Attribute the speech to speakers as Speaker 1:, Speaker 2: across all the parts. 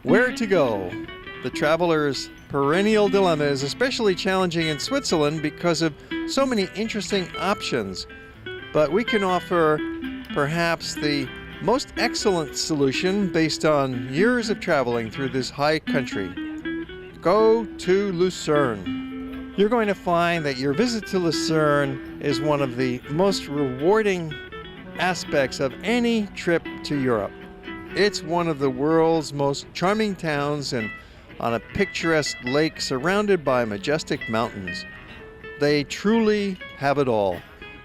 Speaker 1: Where to go? The traveler's perennial dilemma is especially challenging in Switzerland because of so many interesting options. But we can offer perhaps the most excellent solution based on years of traveling through this high country. Go to Lucerne. You're going to find that your visit to Lucerne is one of the most rewarding aspects of any trip to Europe. It's one of the world's most charming towns and on a picturesque lake surrounded by majestic mountains. They truly have it all.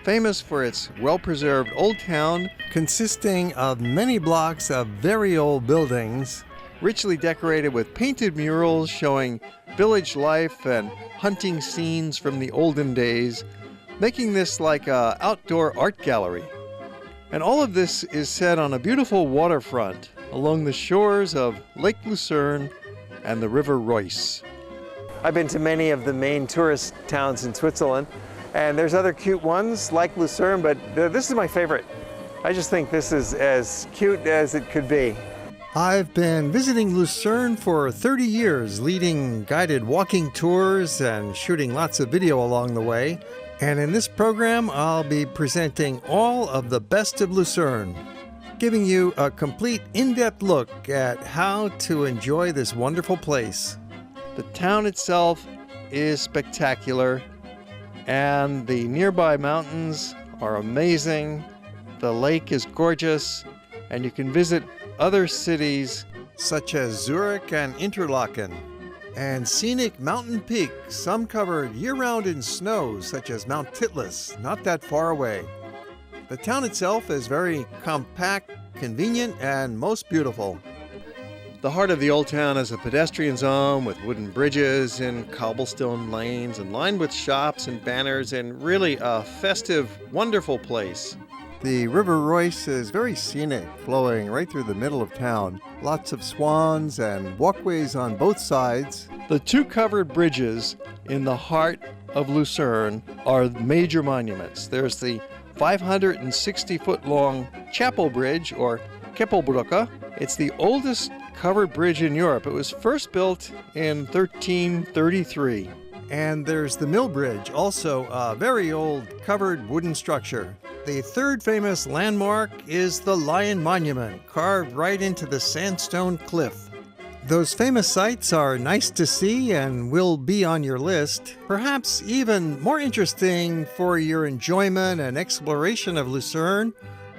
Speaker 1: Famous for its well-preserved old town, consisting of many blocks of very old buildings, richly decorated with painted murals showing village life and hunting scenes from the olden days, making this like an outdoor art gallery. And all of this is set on a beautiful waterfront along the shores of Lake Lucerne and the River Reuss. I've been to many of the main tourist towns in Switzerland, and there's other cute ones like Lucerne, but this is my favorite. I just think this is as cute as it could be. I've been visiting Lucerne for 30 years, leading guided walking tours and shooting lots of video along the way. And in this program, I'll be presenting all of the best of Lucerne, giving you a complete in-depth look at how to enjoy this wonderful place. The town itself is spectacular, and the nearby mountains are amazing. The lake is gorgeous, and you can visit other cities such as Zurich and Interlaken, and scenic mountain peaks, some covered year-round in snow, such as Mount Titlis, not that far away. The town itself is very compact, convenient, and most beautiful. The heart of the old town is a pedestrian zone with wooden bridges and cobblestone lanes and lined with shops and banners, and really a festive, wonderful place. The River Reuss is very scenic, flowing right through the middle of town. Lots of swans and walkways on both sides. The two covered bridges in the heart of Lucerne are major monuments. There's the 560-foot long Chapel Bridge, or Keppelbrücke. It's the oldest covered bridge in Europe. It was first built in 1333. And there's the Mill Bridge, also a very old covered wooden structure. The third famous landmark is the Lion Monument, carved right into the sandstone cliff. Those famous sights are nice to see and will be on your list. Perhaps even more interesting for your enjoyment and exploration of Lucerne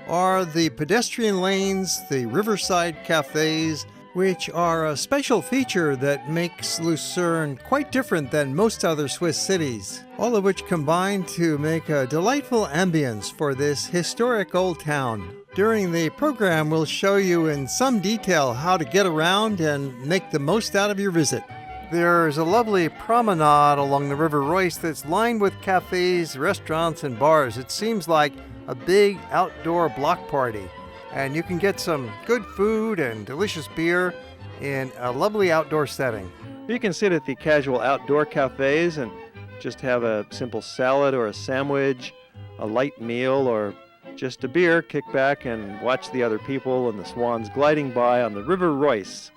Speaker 1: are the pedestrian lanes, the riverside cafes, which are a special feature that makes Lucerne quite different than most other Swiss cities, all of which combine to make a delightful ambience for this historic old town. During the program, we'll show you in some detail how to get around and make the most out of your visit. There's a lovely promenade along the River Reuss that's lined with cafes, restaurants, and bars. It seems like a big outdoor block party. And you can get some good food and delicious beer in a lovely outdoor setting. You can sit at the casual outdoor cafes and just have a simple salad or a sandwich, a light meal, or just a beer, kick back and watch the other people and the swans gliding by on the River Reuss.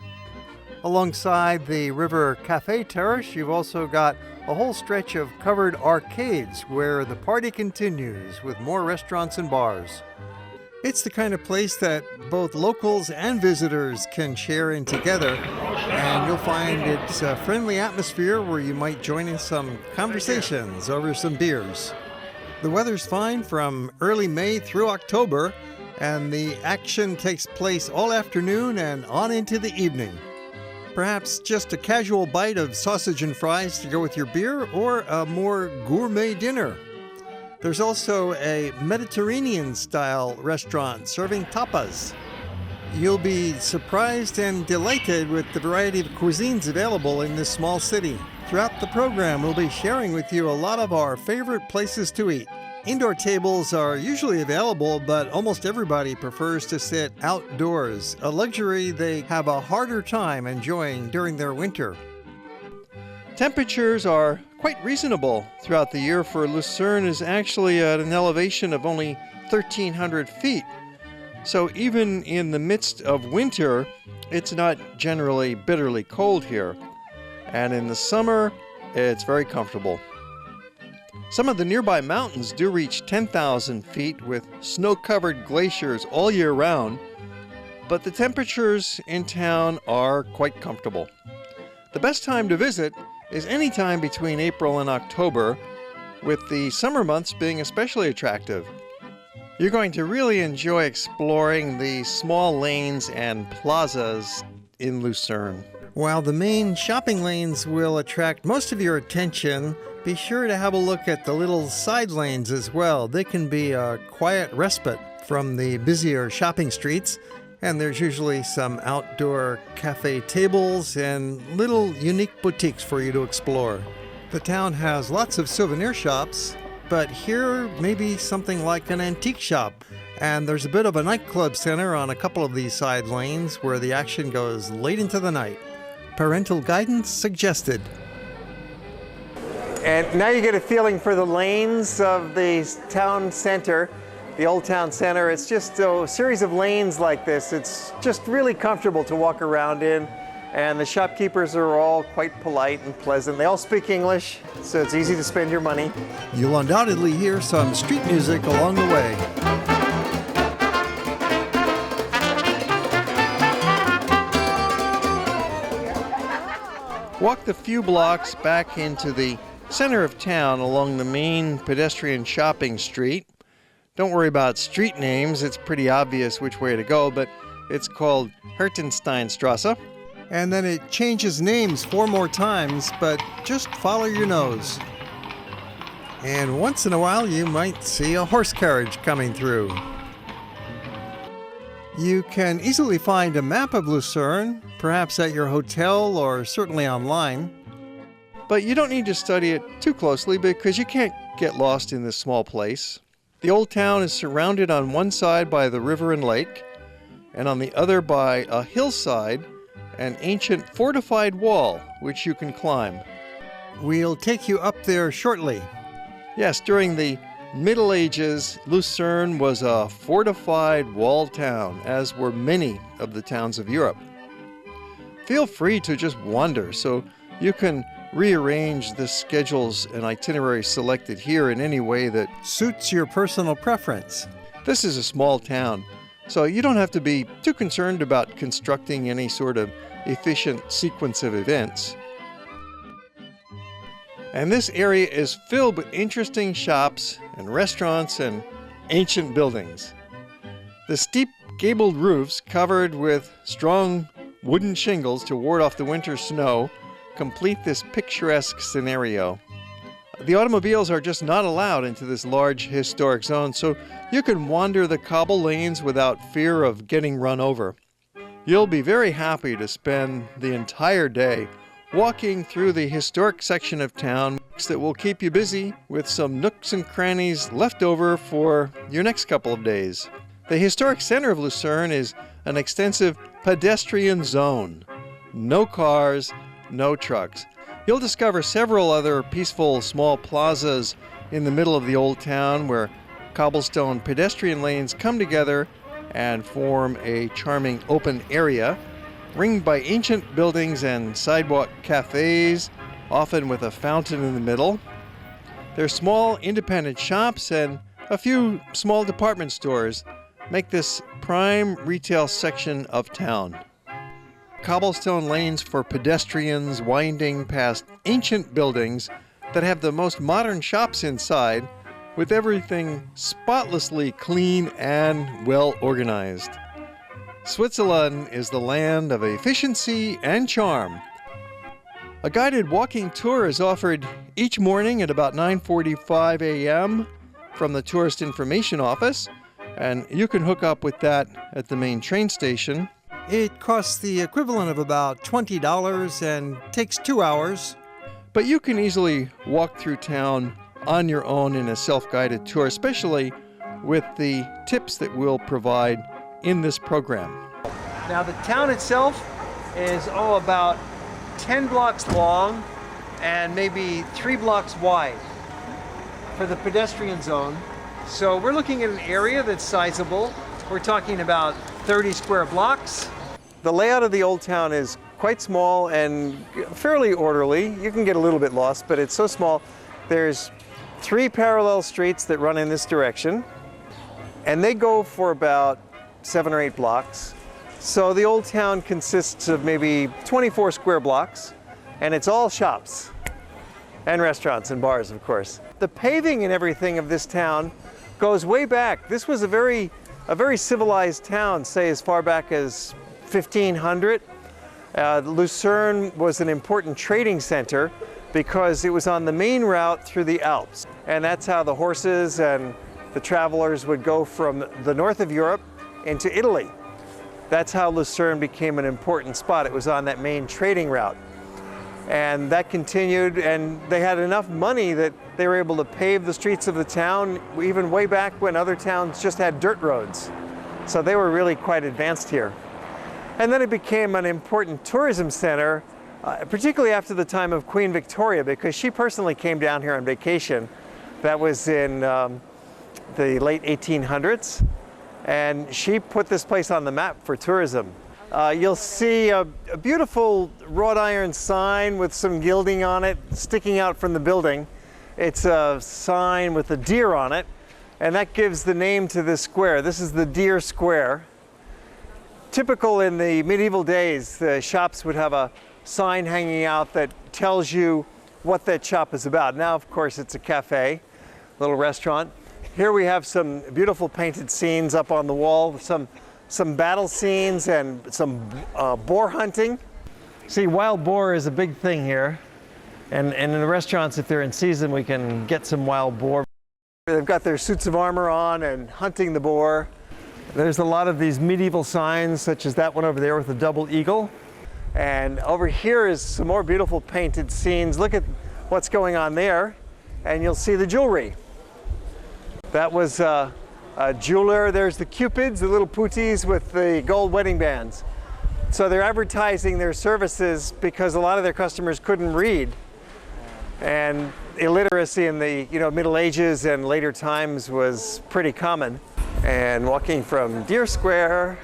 Speaker 1: Alongside the River Cafe Terrace, you've also got a whole stretch of covered arcades where the party continues with more restaurants and bars. It's the kind of place that both locals and visitors can share in together, and you'll find it's a friendly atmosphere where you might join in some conversations over some beers. The weather's fine from early May through October, and the action takes place all afternoon and on into the evening. Perhaps just a casual bite of sausage and fries to go with your beer, or a more gourmet dinner. There's also a Mediterranean-style restaurant serving tapas. You'll be surprised and delighted with the variety of cuisines available in this small city. Throughout the program, we'll be sharing with you a lot of our favorite places to eat. Indoor tables are usually available, but almost everybody prefers to sit outdoors, a luxury they have a harder time enjoying during their winter. Temperatures are quite reasonable throughout the year, for Lucerne is actually at an elevation of only 1,300 feet. So even in the midst of winter, it's not generally bitterly cold here. And in the summer, it's very comfortable. Some of the nearby mountains do reach 10,000 feet with snow-covered glaciers all year round, but the temperatures in town are quite comfortable. The best time to visit is any time between April and October, with the summer months being especially attractive. You're going to really enjoy exploring the small lanes and plazas in Lucerne. While the main shopping lanes will attract most of your attention, be sure to have a look at the little side lanes as well. They can be a quiet respite from the busier shopping streets, and there's usually some outdoor cafe tables and little unique boutiques for you to explore. The town has lots of souvenir shops, but here may be something like an antique shop, and there's a bit of a nightclub center on a couple of these side lanes where the action goes late into the night. Parental guidance suggested. And now you get a feeling for the lanes of the town center, the old town center. It's just a series of lanes like this. It's just really comfortable to walk around in. And the shopkeepers are all quite polite and pleasant. They all speak English, so it's easy to spend your money. You'll undoubtedly hear some street music along the way. Walk the few blocks back into the center of town along the main pedestrian shopping street. Don't worry about street names. It's pretty obvious which way to go, but it's called Hertensteinstrasse. And then it changes names 4 more times, but just follow your nose. And once in a while, you might see a horse carriage coming through. You can easily find a map of Lucerne, perhaps at your hotel or certainly online. But you don't need to study it too closely because you can't get lost in this small place. The old town is surrounded on one side by the river and lake, and on the other by a hillside, an ancient fortified wall, which you can climb. We'll take you up there shortly. Yes, during the Middle Ages, Lucerne was a fortified walled town, as were many of the towns of Europe. Feel free to just wander, so you can rearrange the schedules and itinerary selected here in any way that suits your personal preference. This is a small town, so you don't have to be too concerned about constructing any sort of efficient sequence of events. And this area is filled with interesting shops and restaurants and ancient buildings. The steep gabled roofs covered with strong wooden shingles to ward off the winter snow complete this picturesque scenario. The automobiles are just not allowed into this large historic zone, so you can wander the cobble lanes without fear of getting run over. You'll be very happy to spend the entire day walking through the historic section of town that will keep you busy with some nooks and crannies left over for your next couple of days. The historic center of Lucerne is an extensive pedestrian zone. No cars, no trucks. You'll discover several other peaceful small plazas in the middle of the old town where cobblestone pedestrian lanes come together and form a charming open area, ringed by ancient buildings and sidewalk cafes, often with a fountain in the middle. Their small independent shops and a few small department stores make this prime retail section of town. Cobblestone lanes for pedestrians winding past ancient buildings that have the most modern shops inside, with everything spotlessly clean and well organized. Switzerland is the land of efficiency and charm. A guided walking tour is offered each morning at about 9:45 a.m. from the Tourist Information Office, and you can hook up with that at the main train station. It costs the equivalent of about $20 and takes 2 hours. But you can easily walk through town on your own in a self-guided tour, especially with the tips that we'll provide in this program. Now the town itself is about 10 blocks long and maybe 3 blocks wide for the pedestrian zone. So we're looking at an area that's sizable. We're talking about 30 square blocks. The layout of the old town is quite small and fairly orderly. You can get a little bit lost, but it's so small. There's 3 parallel streets that run in this direction, and they go for about 7 or 8 blocks. So the old town consists of maybe 24 square blocks, and it's all shops and restaurants and bars, of course. The paving and everything of this town goes way back. This was a very civilized town, say as far back as 1500. Lucerne was an important trading center because it was on the main route through the Alps. And that's how the horses and the travelers would go from the north of Europe into Italy. That's how Lucerne became an important spot. It was on that main trading route. And that continued, and they had enough money that they were able to pave the streets of the town, even way back when other towns just had dirt roads. So they were really quite advanced here. And then it became an important tourism center, particularly after the time of Queen Victoria, because she personally came down here on vacation. That was in the late 1800s, and she put this place on the map for tourism. You'll see a beautiful wrought iron sign with some gilding on it sticking out from the building. It's a sign with a deer on it, and that gives the name to this square. This is the Deer Square. Typical in the medieval days, the shops would have a sign hanging out that tells you what that shop is about. Now, of course, it's a cafe, little restaurant. Here we have some beautiful painted scenes up on the wall, some battle scenes and some boar hunting. See, wild boar is a big thing here. And in the restaurants, if they're in season, we can get some wild boar. They've got their suits of armor on and hunting the boar. There's a lot of these medieval signs, such as that one over there with a double eagle. And over here is some more beautiful painted scenes. Look at what's going on there, and you'll see the jewelry. That was a jeweler. There's the cupids, the little putis with the gold wedding bands. So they're advertising their services because a lot of their customers couldn't read. And illiteracy in the Middle Ages and later times was pretty common. And walking from Deer Square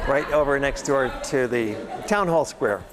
Speaker 1: right over next door to the Town Hall Square.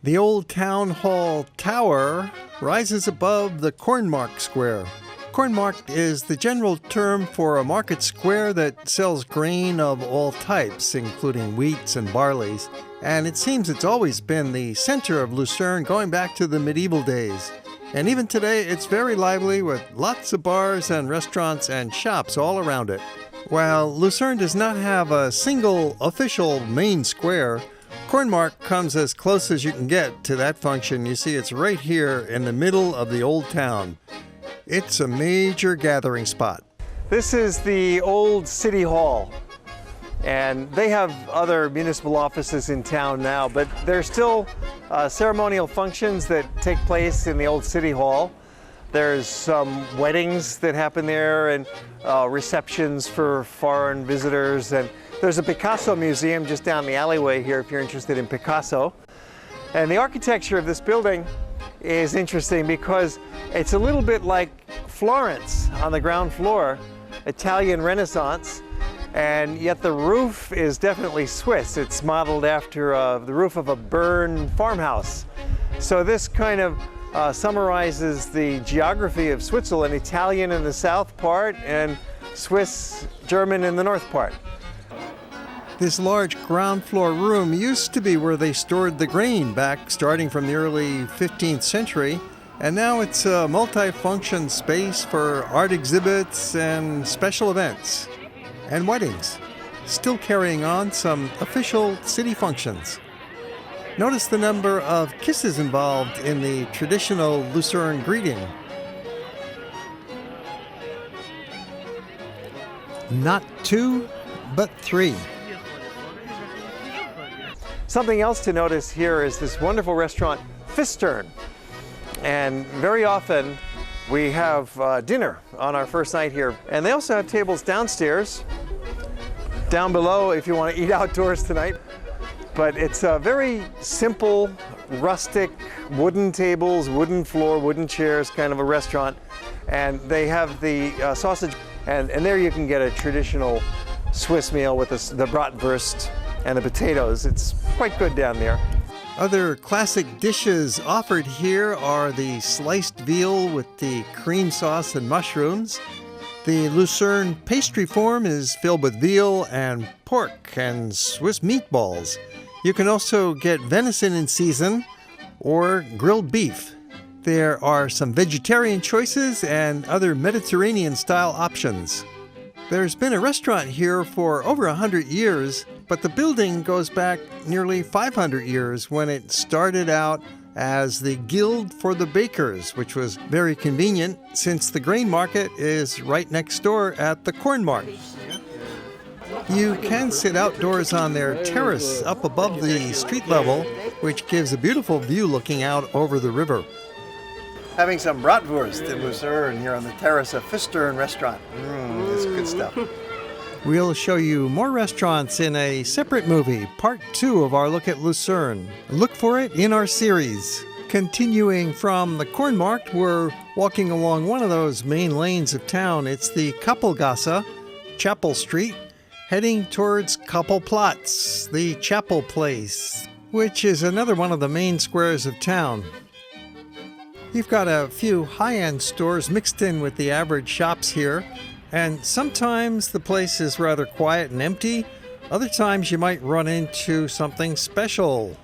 Speaker 2: The old Town Hall Tower rises above the Cornmarkt Square. Cornmarkt is the general term for a market square that sells grain of all types, including wheats and barleys. And it seems it's always been the center of Lucerne going back to the medieval days. And even today, it's very lively with lots of bars and restaurants and shops all around it. While Lucerne does not have a single official main square, Cornmarkt comes as close as you can get to that function. You see, it's right here in the middle of the old town. It's a major gathering spot.
Speaker 1: This is the old City Hall, and they have other municipal offices in town now, but there's still ceremonial functions that take place in the old City Hall. There's some weddings that happen there and receptions for foreign visitors, and there's a Picasso Museum just down the alleyway here if you're interested in Picasso. And the architecture of this building is interesting because it's a little bit like Florence on the ground floor, Italian Renaissance, and yet the roof is definitely Swiss. It's modeled after the roof of a Bern farmhouse. So this kind of summarizes the geography of Switzerland, Italian in the south part and Swiss German in the north part.
Speaker 2: This large ground floor room used to be where they stored the grain back starting from the early 15th century, and now it's a multi-function space for art exhibits and special events and weddings, still carrying on some official city functions. Notice the number of kisses involved in the traditional Lucerne greeting. Not 2, but 3.
Speaker 1: Something else to notice here is this wonderful restaurant, Fistern. And very often we have dinner on our first night here. And they also have tables downstairs, down below if you want to eat outdoors tonight. But it's a very simple, rustic, wooden tables, wooden floor, wooden chairs, kind of a restaurant. And they have the sausage, and there you can get a traditional Swiss meal with the bratwurst and the potatoes. It's quite good down there.
Speaker 2: Other classic dishes offered here are the sliced veal with the cream sauce and mushrooms. The Lucerne pastry form is filled with veal and pork and Swiss meatballs. You can also get venison in season or grilled beef. There are some vegetarian choices and other Mediterranean-style options. There's been a restaurant here for over 100 years, but the building goes back nearly 500 years when it started out as the Guild for the Bakers, which was very convenient since the grain market is right next door at the corn market. You can sit outdoors on their terrace up above the street level, which gives a beautiful view looking out over the river.
Speaker 1: Having some bratwurst in Lucerne here on the terrace of Fistern restaurant. It's good stuff.
Speaker 2: We'll show you more restaurants in a separate movie, part 2 of our look at Lucerne. Look for it in our series. Continuing from the Kornmarkt, we're walking along one of those main lanes of town. It's the Kapellgasse, Chapel Street, heading towards Kappelplatz, the Chapel Place, which is another one of the main squares of town. You've got a few high-end stores mixed in with the average shops here, and sometimes the place is rather quiet and empty. Other times you might run into something special.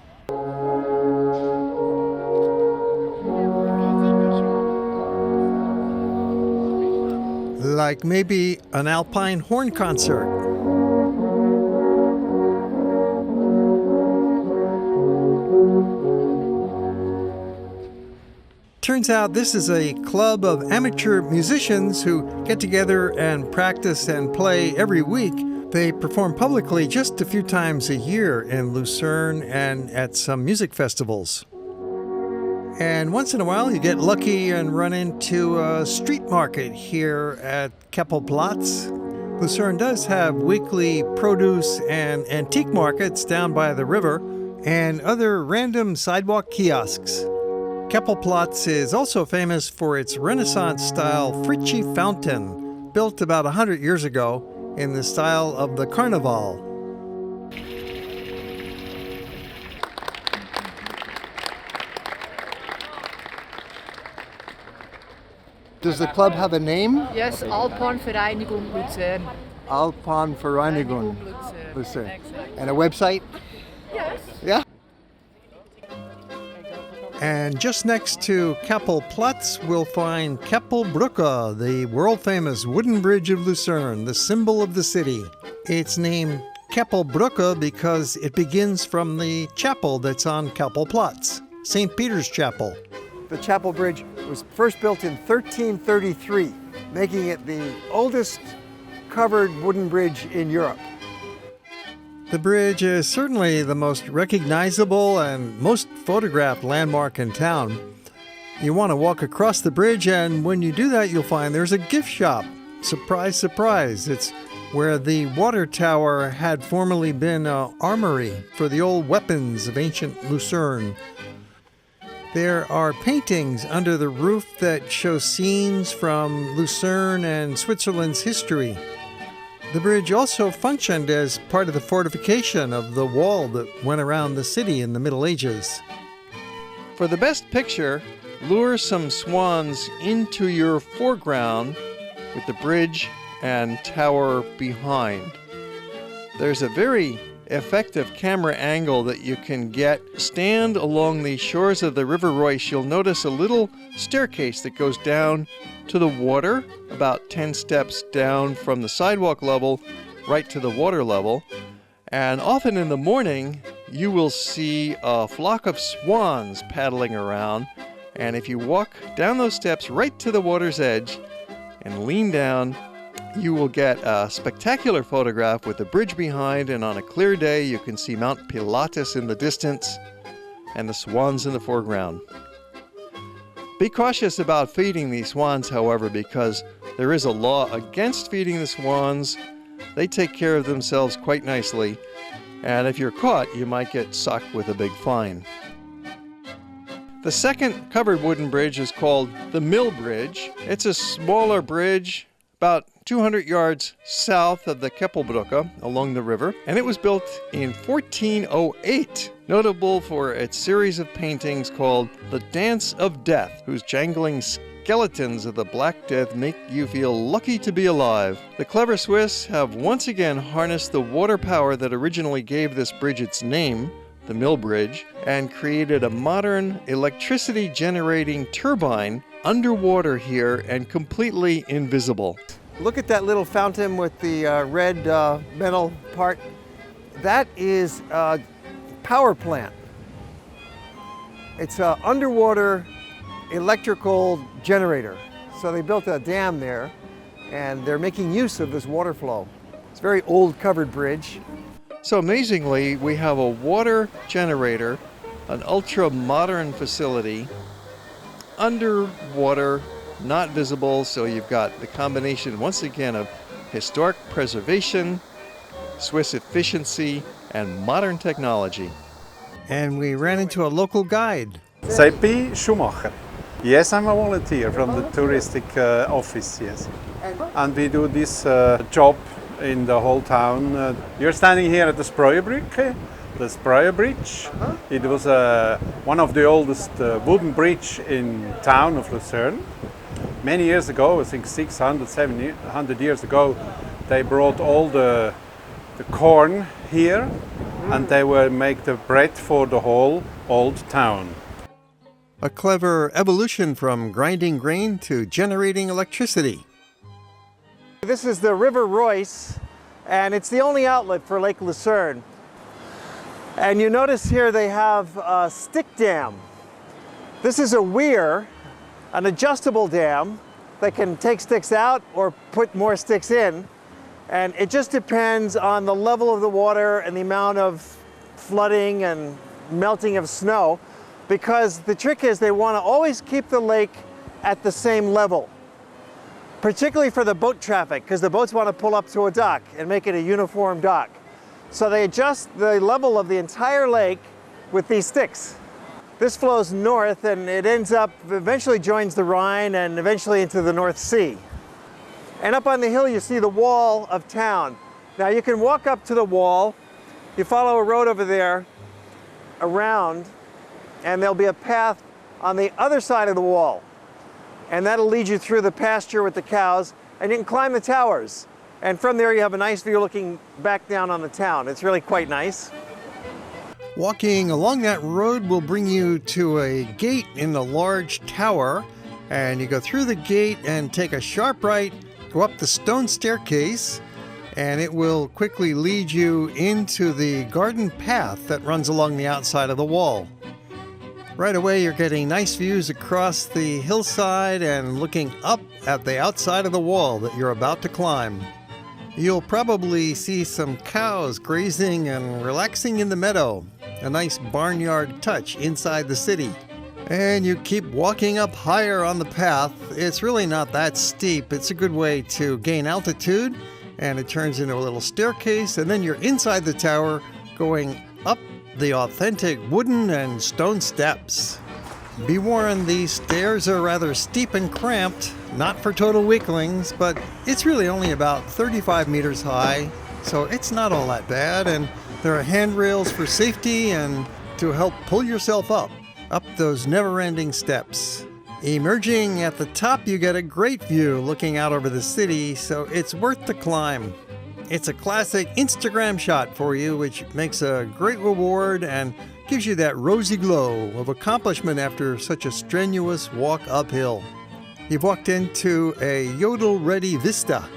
Speaker 2: Like maybe an alpine horn concert. Turns out this is a club of amateur musicians who get together and practice and play every week. They perform publicly just a few times a year in Lucerne and at some music festivals. And once in a while you get lucky and run into a street market here at Kappelplatz. Lucerne does have weekly produce and antique markets down by the river and other random sidewalk kiosks. Kappelplatz is also famous for its Renaissance-style Fritschi fountain, built about 100 years ago in the style of the Carnival. Does the club have a name?
Speaker 3: Yes, Alpenvereinigung Luzern.
Speaker 2: Alpenvereinigung Lucerne.
Speaker 3: Exactly.
Speaker 2: And a website?
Speaker 3: Yes.
Speaker 2: Yeah? And just next to Kappelplatz, we'll find Keppelbrücke, the world-famous wooden bridge of Lucerne, the symbol of the city. It's named Keppelbrücke because it begins from the chapel that's on Kappelplatz, St. Peter's Chapel.
Speaker 1: The chapel bridge was first built in 1333, making it the oldest covered wooden bridge in Europe.
Speaker 2: The bridge is certainly the most recognizable and most photographed landmark in town. You want to walk across the bridge, and when you do that, you'll find there's a gift shop. Surprise, surprise. It's where the water tower had formerly been an armory for the old weapons of ancient Lucerne. There are paintings under the roof that show scenes from Lucerne and Switzerland's history. The bridge also functioned as part of the fortification of the wall that went around the city in the Middle Ages. For the best picture, lure some swans into your foreground with the bridge and tower behind. There's a very effective camera angle that you can get. Stand along the shores of the River Reuss. You'll notice a little staircase that goes down to the water, about 10 steps down from the sidewalk level right to the water level. And often in the morning, you will see a flock of swans paddling around. And if you walk down those steps right to the water's edge and lean down, you will get a spectacular photograph with the bridge behind, and on a clear day you can see Mount Pilatus in the distance and the swans in the foreground. Be cautious about feeding these swans, however, because there is a law against feeding the swans. They take care of themselves quite nicely, and if you're caught, you might get socked with a big fine. The second covered wooden bridge is called the Mill Bridge. It's a smaller bridge,
Speaker 1: about 200 yards south of the Keppelbrücke along the river, and it was built in 1408, notable for its series of paintings called The Dance of Death, whose jangling skeletons of the Black Death make you feel lucky to be alive. The clever Swiss have once again harnessed the water power that originally gave this bridge its name, the Mill Bridge, and created a modern electricity generating turbine underwater here and completely invisible.
Speaker 2: Look at that little fountain with the red metal part. That is a power plant. It's an underwater electrical generator. So they built a dam there and they're making use of this water flow. It's a very old covered bridge.
Speaker 1: So amazingly, we have a water generator, an ultra-modern facility, underwater, not visible, so you've got the combination, once again, of historic preservation, Swiss efficiency, and modern technology.
Speaker 2: And we ran into a local guide.
Speaker 4: Seppi Schumacher. Yes, I'm a volunteer from the touristic office, yes. And we do this job in the whole town. You're standing here at the Spreuerbrücke, the Spreuer Bridge. It was one of the oldest wooden bridge in town of Lucerne. Many years ago, I think 600, 700 years ago, they brought all the corn here and they will make the bread for the whole old town.
Speaker 2: A clever evolution from grinding grain to generating electricity. This is the River Reuss, and it's the only outlet for Lake Lucerne. And you notice here they have a stick dam. This is a weir, an adjustable dam that can take sticks out or put more sticks in. And it just depends on the level of the water and the amount of flooding and melting of snow, because the trick is they want to always keep the lake at the same level, particularly for the boat traffic, because the boats want to pull up to a dock and make it a uniform dock. So they adjust the level of the entire lake with these sticks. This flows north and it ends up, eventually joins the Rhine and eventually into the North Sea. And up on the hill you see the wall of town. Now you can walk up to the wall, you follow a road over there around, and there'll be a path on the other side of the wall. And that'll lead you through the pasture with the cows, and you can climb the towers. And from there you have a nice view looking back down on the town. It's really quite nice. Walking along that road will bring you to a gate in the large tower, and you go through the gate and take a sharp right, go up the stone staircase, and it will quickly lead you into the garden path that runs along the outside of the wall. Right away you're getting nice views across the hillside and looking up at the outside of the wall that you're about to climb. You'll probably see some cows grazing and relaxing in the meadow, a nice barnyard touch inside the city. And you keep walking up higher on the path. It's really not that steep. It's a good way to gain altitude, and it turns into a little staircase, and then you're inside the tower going up the authentic wooden and stone steps. Be warned, these stairs are rather steep and cramped, not for total weaklings, but it's really only about 35 meters high, so it's not all that bad, and there are handrails for safety and to help pull yourself up those never-ending steps. Emerging at the top, you get a great view looking out over the city, so it's worth the climb. It's a classic Instagram shot for you, which makes a great reward and gives you that rosy glow of accomplishment after such a strenuous walk uphill. You've walked into a yodel-ready vista.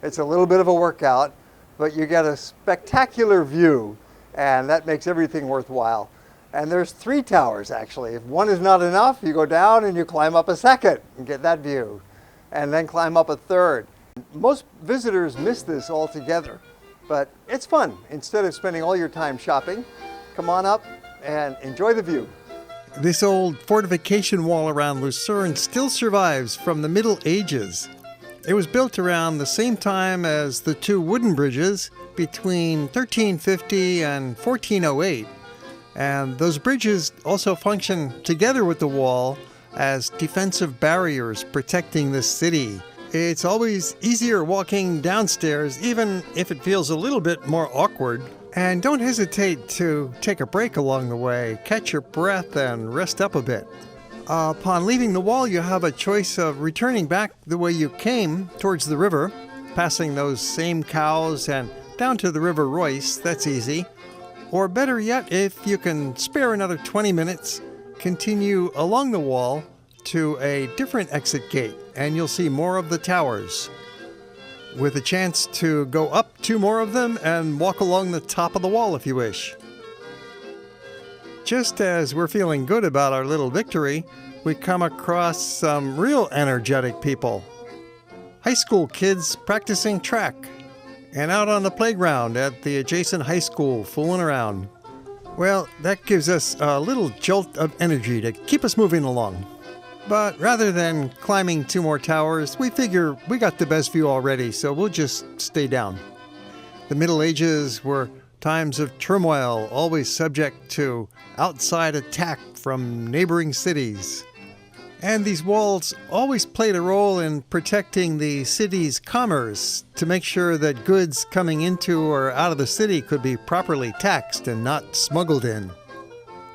Speaker 2: It's a little bit of a workout, but you get a spectacular view, and that makes everything worthwhile. And there's 3 towers, actually. If one is not enough, you go down and you climb up a second and get that view, and then climb up a third. Most visitors miss this altogether, but it's fun. Instead of spending all your time shopping, come on up and enjoy the view. This old fortification wall around Lucerne still survives from the Middle Ages. It was built around the same time as the 2 wooden bridges between 1350 and 1408. And those bridges also function together with the wall as defensive barriers protecting the city. It's always easier walking downstairs, even if it feels a little bit more awkward. And don't hesitate to take a break along the way, catch your breath, and rest up a bit. Upon leaving the wall, you have a choice of returning back the way you came towards the river, passing those same cows and down to the River Royce. That's easy. Or better yet, if you can spare another 20 minutes, continue along the wall to a different exit gate, and you'll see more of the towers, with a chance to go up 2 more of them and walk along the top of the wall if you wish. Just as we're feeling good about our little victory, we come across some real energetic people. High school kids practicing track, and out on the playground at the adjacent high school fooling around. Well, that gives us a little jolt of energy to keep us moving along. But rather than climbing 2 more towers, we figure we got the best view already, so we'll just stay down. The Middle Ages were times of turmoil, always subject to outside attack from neighboring cities. And these walls always played a role in protecting the city's commerce to make sure that goods coming into or out of the city could be properly taxed and not smuggled in.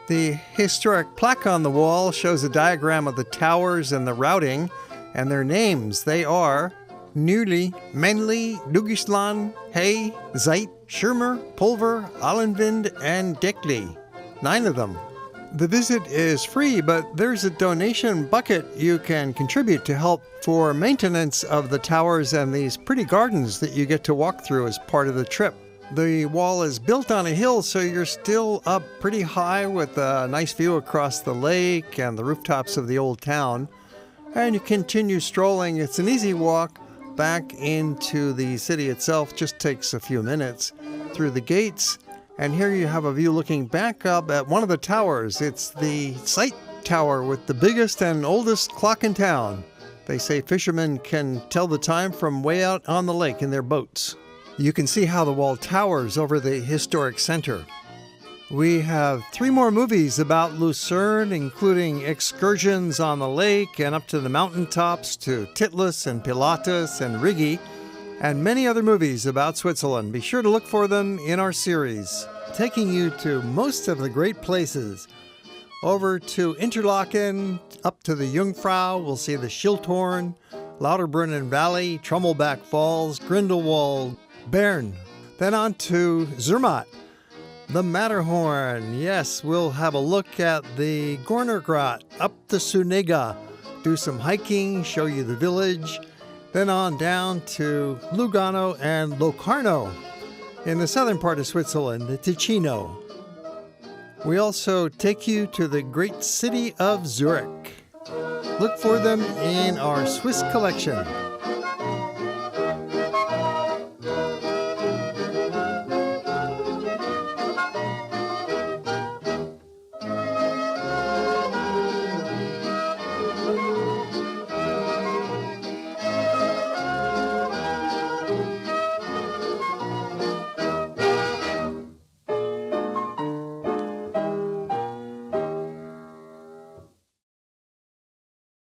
Speaker 2: The historic plaque on the wall shows a diagram of the towers and the routing and their names. They are Newly, Menly, Dugisland, Hay, Zeit, Schirmer, Pulver, Allenwind, and Deckley. 9 of them. The visit is free, but there's a donation bucket you can contribute to help for maintenance of the towers and these pretty gardens that you get to walk through as part of the trip. The wall is built on a hill, so you're still up pretty high with a nice view across the lake and the rooftops of the old town. And you continue strolling. It's an easy walk back into the city itself. Just takes a few minutes through the gates. And here you have a view looking back up at one of the towers. It's the Sight Tower with the biggest and oldest clock in town. They say fishermen can tell the time from way out on the lake in their boats. You can see how the wall towers over the historic center. We have 3 more movies about Lucerne, including excursions on the lake and up to the mountaintops to Titlis and Pilatus and Rigi, and many other movies about Switzerland. Be sure to look for them in our series, taking you to most of the great places. Over to Interlaken, up to the Jungfrau, we'll see the Schilthorn, Lauterbrunnen Valley, Trummelbach Falls, Grindelwald, Bern. Then on to Zermatt, the Matterhorn. Yes, we'll have a look at the Gornergrat, up the Sunega, do some hiking, show you the village. Then on down to Lugano and Locarno in the southern part of Switzerland, the Ticino. We also take you to the great city of Zurich. Look for them in our Swiss collection.